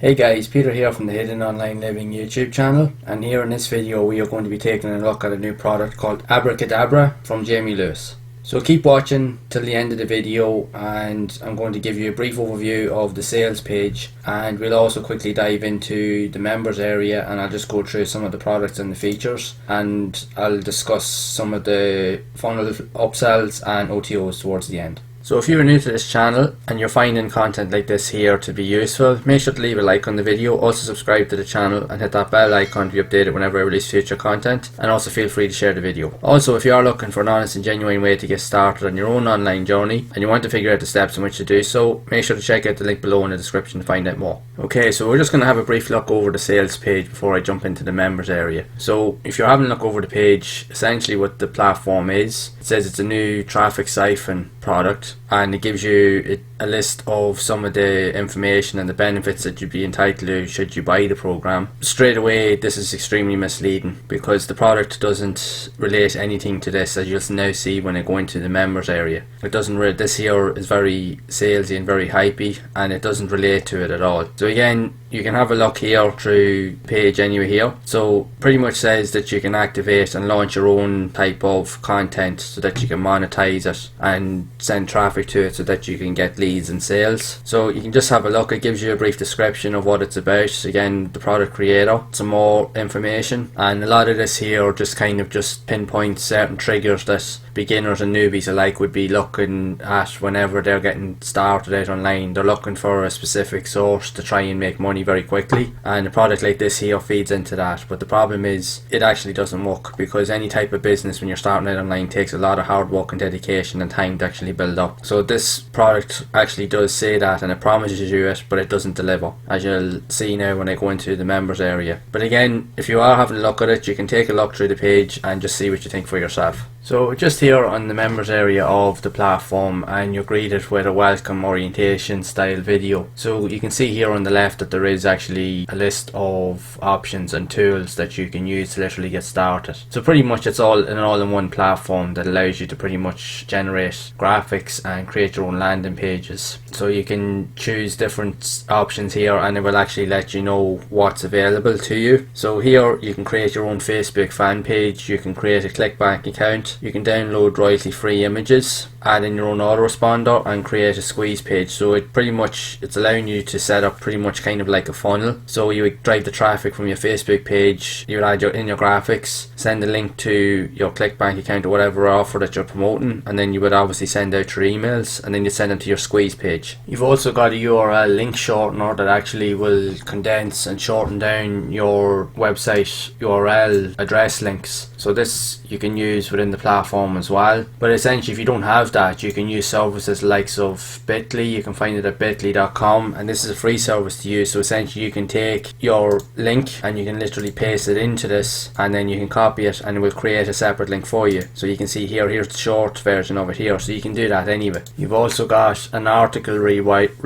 Hey guys, Peter here from the Hidden Online Living YouTube channel, and here in this video we are going to be taking a look at a new product called Abracadabra from Jamie Lewis. So keep watching till the end of the video, and I'm going to give you a brief overview of the sales page, and we'll also quickly dive into the members area, and I'll just go through some of the products and the features, and I'll discuss some of the funnel upsells and OTOs towards the end. So if you're new to this channel and you're finding content like this here to be useful, make sure to leave a like on the video, also subscribe to the channel and hit that bell icon to be updated whenever I release future content, and also feel free to share the video. Also, if you are looking for an honest and genuine way to get started on your own online journey and you want to figure out the steps in which to do so, make sure to check out the link below in the description to find out more. Okay, so we're just going to have a brief look over the sales page before I jump into the members area. So if you're having a look over the page, essentially what the platform is, it says it's a new traffic siphon product, and it gives you a list of some of the information and the benefits that you'd be entitled to should you buy the program. Straight away, this is extremely misleading because the product doesn't relate anything to this, as you'll now see when I go into the members area. It doesn't. This here is very salesy and very hypey, and it doesn't relate to it at all. So again, you can have a look here through the page anyway here. So pretty much says that you can activate and launch your own type of content so that you can monetize it and send traffic to it so that you can get leads and sales. So you can just have a look. It gives you a brief description of what it's about. Again, the product creator, some more information, and a lot of this here just kind of just pinpoints certain triggers that beginners and newbies alike would be looking at whenever they're getting started out online. They're looking for a specific source to try and make money very quickly, and a product like this here feeds into that. But the problem is it actually doesn't work, because any type of business when you're starting out online takes a lot of hard work and dedication and time to actually build up. So this product actually does say that, and it promises you it, but it doesn't deliver, as you'll see now when I go into the members area. But again, if you are having a look at it, you can take a look through the page and just see what you think for yourself. So just here on the members area of the platform, and you're greeted with a welcome orientation style video. So you can see here on the left that there is actually a list of options and tools that you can use to literally get started. So pretty much it's all an all-in-one platform that allows you to pretty much generate graphics and create your own landing pages. So you can choose different options here, and it will actually let you know what's available to you. So here you can create your own Facebook fan page, you can create a ClickBank account, you can download royalty-free images, add in your own autoresponder, and create a squeeze page. So it's allowing you to set up pretty much kind of like a funnel. So you would drive the traffic from your Facebook page, you would add in your graphics, send a link to your ClickBank account or whatever offer that you're promoting, and then you would obviously send out your emails, and then you send them to your squeeze page. You've also got a URL link shortener that actually will condense and shorten down your website URL address links. So this you can use within the platform as well. But essentially, if you don't have that, you can use services likes of Bitly. You can find it at bitly.com, and this is a free service to use. So essentially, you can take your link and you can literally paste it into this, and then you can copy it and it will create a separate link for you. So you can see here's the short version of it here, so you can do that anyway. You've also got an article rewriter.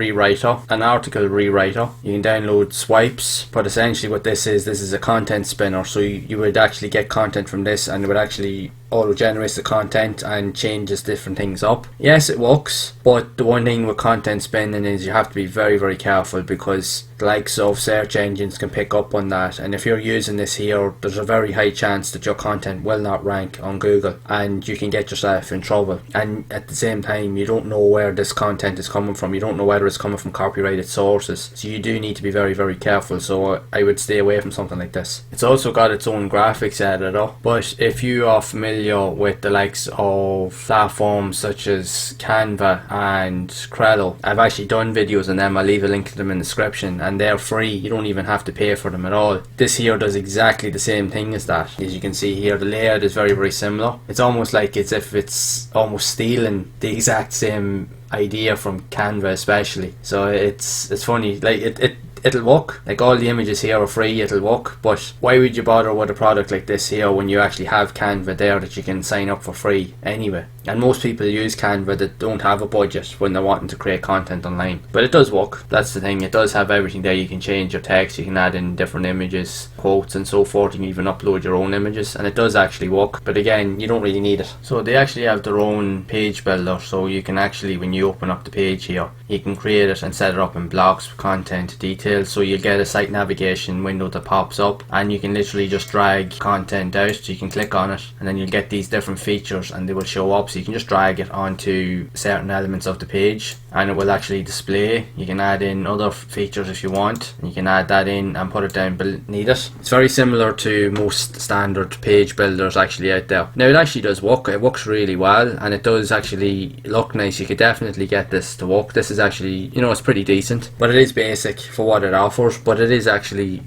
You can download swipes, but essentially what this is a content spinner. So you would actually get content from this, and it would actually auto generates the content and changes different things up. Yes, it works, but the one thing with content spinning is you have to be very, very careful, because the likes of search engines can pick up on that, and if you're using this here, there's a very high chance that your content will not rank on Google, and you can get yourself in trouble. And at the same time, you don't know where this content is coming from. You don't know whether it's coming from copyrighted sources, so you do need to be very, very careful. So I would stay away from something like this. It's also got its own graphics editor, but if you are familiar with the likes of platforms such as Canva and Crello, I've actually done videos on them. I'll leave a link to them in the description, and they're free. You don't even have to pay for them at all. This here does exactly the same thing as that. As you can see here, the layout is very, very similar. It's almost like as if it's almost stealing the exact same idea from Canva especially. So it's funny, like it'll work. Like, all the images here are free, it'll work, but why would you bother with a product like this here when you actually have Canva there that you can sign up for free anyway? And most people use Canva that don't have a budget when they're wanting to create content online. But it does work, that's the thing. It does have everything there. You can change your text, you can add in different images, quotes and so forth. You can even upload your own images, and it does actually work, but again, you don't really need it. So they actually have their own page builder, so you can actually, when you open up the page here, you can create it and set it up in blocks, content, details. So you'll get a site navigation window that pops up, and you can literally just drag content out. So you can click on it and then you'll get these different features and they will show up. So you can just drag it onto certain elements of the page and it will actually display. You can add in other features if you want. You can add that in and put it down beneath it. It's very similar to most standard page builders actually out there. Now it actually does work. It works really well and it does actually look nice. You could definitely get this to work. This is actually, you know, it's pretty decent, but it is basic for what it offers, but it's actually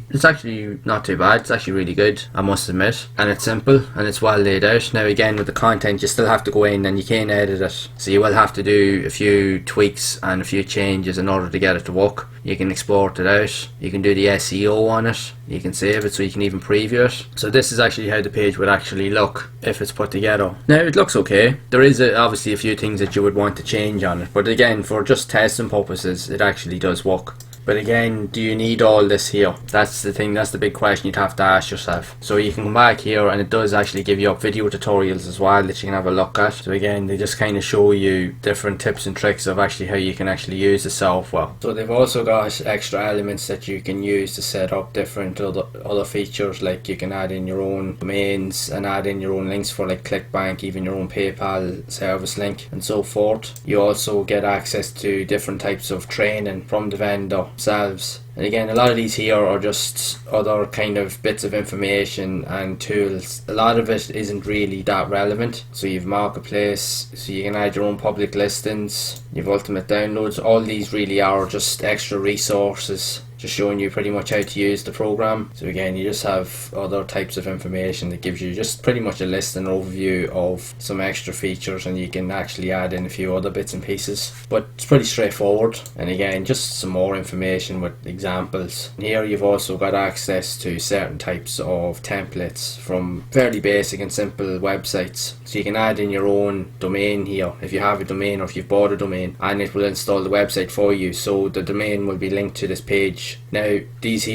not too bad. It's actually really good, I must admit, and it's simple and it's well laid out. Now again, with the content you still have to go in and you can't edit it, so you will have to do a few tweaks and a few changes in order to get it to work. You can export it out, you can do the SEO on it, you can save it, so you can even preview it. So this is actually how the page would actually look if it's put together. Now it looks okay. There is obviously a few things that you would want to change on it, but again, for just testing purposes it actually does work. But again, do you need all this here? That's the thing, that's the big question you'd have to ask yourself. So you can come back here and it does actually give you up video tutorials as well that you can have a look at. So again, they just kind of show you different tips and tricks of actually how you can actually use the software. So they've also got extra elements that you can use to set up different other features, like you can add in your own domains and add in your own links for like ClickBank, even your own PayPal service link and so forth. You also get access to different types of training from the vendor themselves. And again, a lot of these here are just other kind of bits of information and tools. A lot of it isn't really that relevant. So you've marketplace, so you can add your own public listings, you've ultimate downloads. All these really are just extra resources, just showing you pretty much how to use the program. So again, you just have other types of information that gives you just pretty much a list and overview of some extra features, and you can actually add in a few other bits and pieces, but it's pretty straightforward. And again, just some more information with examples. And here you've also got access to certain types of templates from fairly basic and simple websites. So you can add in your own domain here if you have a domain or if you've bought a domain, and it will install the website for you, so the domain will be linked to this page. Now these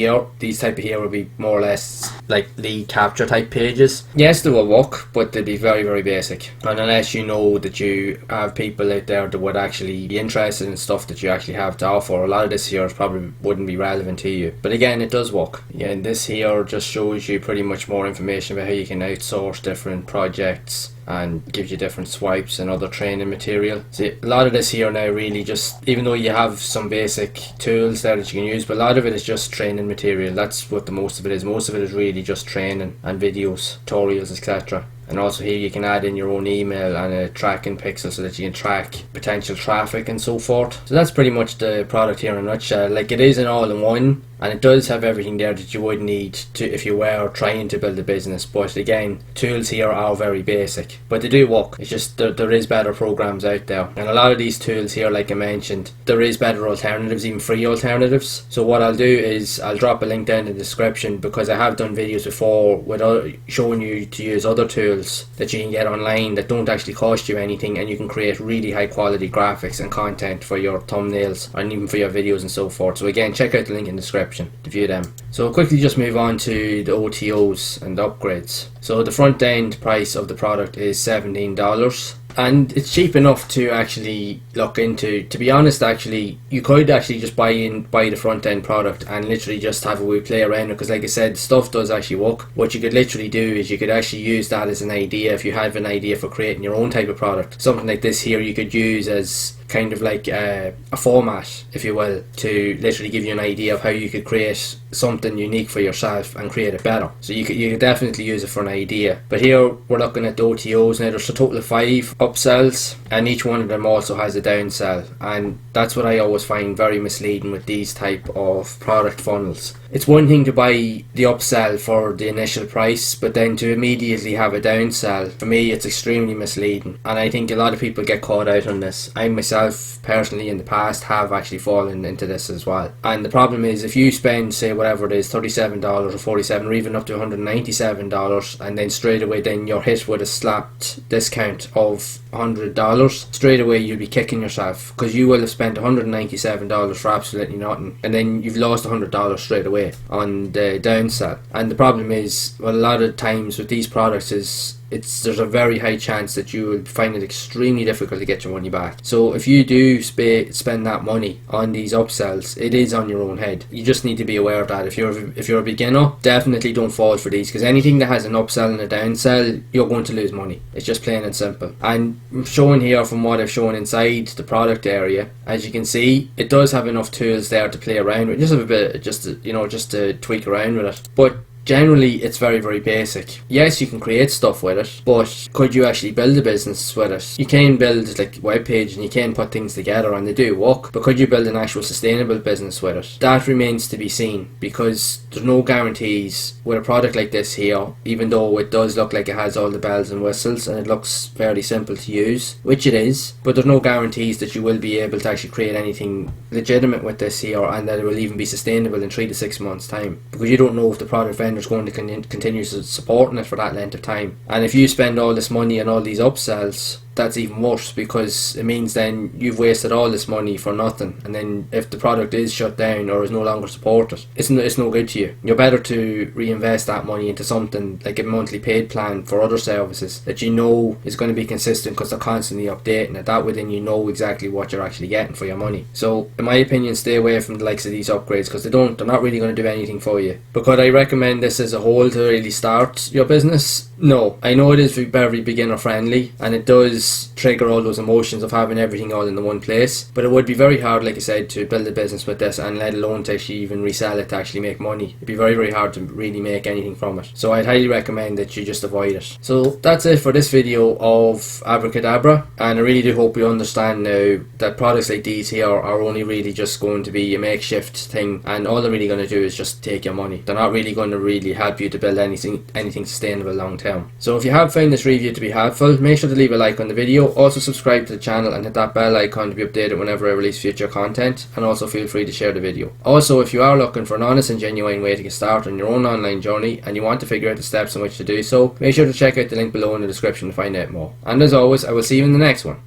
type of here will be more or less like lead capture type pages. Yes, they will work, but they'll be very, very basic, and unless you know that you have people out there that would actually be interested in stuff that you actually have to offer, a lot of this here probably wouldn't be relevant to you. But again, it does work. Again, this here just shows you pretty much more information about how you can outsource different projects and gives you different swipes and other training material. See, a lot of this here now really just, even though you have some basic tools there that you can use, but a lot of it is just training material. That's what the most of it is. Most of it is really just training and videos, tutorials, etc. And also here you can add in your own email and a tracking pixel so that you can track potential traffic and so forth. So that's pretty much the product here in a nutshell. Like, it is an all-in-one, and it does have everything there that you would need to if you were trying to build a business. But again, tools here are very basic, but they do work. It's just there is better programs out there, and a lot of these tools here, like I mentioned, there is better alternatives, even free alternatives. So what I'll do is I'll drop a link down in the description, because I have done videos before with showing you to use other tools that you can get online that don't actually cost you anything, and you can create really high quality graphics and content for your thumbnails and even for your videos and so forth. So again, check out the link in the description to view them. So I'll quickly just move on to the OTOs and the upgrades. So the front end price of the product is $17, and it's cheap enough to actually look into. To be honest, actually, you could actually just buy the front end product and literally just have a wee play around it, because like I said, stuff does actually work. What you could literally do is you could actually use that as an idea. If you have an idea for creating your own type of product, something like this here, you could use as kind of like a format, if you will, to literally give you an idea of how you could create something unique for yourself and create it better. So you could definitely use it for an idea. But here we're looking at the OTOs. Now there's a total of 5 upsells, and each one of them also has a downsell, and that's what I always find very misleading with these type of product funnels. It's one thing to buy the upsell for the initial price, but then to immediately have a downsell, for me it's extremely misleading, and I think a lot of people get caught out on this. I myself personally in the past have actually fallen into this as well. And the problem is, if you spend, say, whatever it is, $37 or $47 or even up to $197, and then straight away then you're hit with a slapped discount of $100, straight away you'll be kicking yourself, because you will have spent $197 for absolutely nothing, and then you've lost $100 straight away on the downsell. And the problem is, well, a lot of times with these products is there's a very high chance that you will find it extremely difficult to get your money back. So if you do spend that money on these upsells, it is on your own head. You just need to be aware of that. If you're a beginner, definitely don't fall for these, because anything that has an upsell and a downsell, you're going to lose money. It's just plain and simple. And I'm showing here from what I've shown inside the product area, as you can see, it does have enough tools there to play around with. Just have a bit, just to tweak around with it. But generally, it's very, very basic. Yes, you can create stuff with it, but could you actually build a business with it? You can build like a web page and you can put things together and they do work, but could you build an actual sustainable business with it? That remains to be seen, because there's no guarantees with a product like this here, even though it does look like it has all the bells and whistles and it looks fairly simple to use, which it is, but there's no guarantees that you will be able to actually create anything legitimate with this here and that it will even be sustainable in 3 to 6 months time, because you don't know if the product vendor is going to continue supporting it for that length of time. And if you spend all this money on all these upsells, that's even worse, because it means then you've wasted all this money for nothing, and then if the product is shut down or is no longer supported, it's no good to you. You're better to reinvest that money into something like a monthly paid plan for other services that you know is going to be consistent, because they're constantly updating it. That way then you know exactly what you're actually getting for your money. So in my opinion, stay away from the likes of these upgrades, because they're not really going to do anything for you. But could I recommend this as a whole to really start your business? No. I know it is very beginner friendly and it does trigger all those emotions of having everything all in the one place, but it would be very hard, like I said, to build a business with this, and let alone to actually even resell it to actually make money. It'd be very, very hard to really make anything from it. So I'd highly recommend that you just avoid it. So that's it for this video of Abracadabra, and I really do hope you understand now that products like these here are only really just going to be a makeshift thing, and all they're really going to do is just take your money. They're not really going to really help you to build anything sustainable long term. So if you have found this review to be helpful, make sure to leave a like on the video, also subscribe to the channel and hit that bell icon to be updated whenever I release future content, and also feel free to share the video. Also, if you are looking for an honest and genuine way to get started on your own online journey and you want to figure out the steps in which to do so, make sure to check out the link below in the description to find out more. And as always, I will see you in the next one.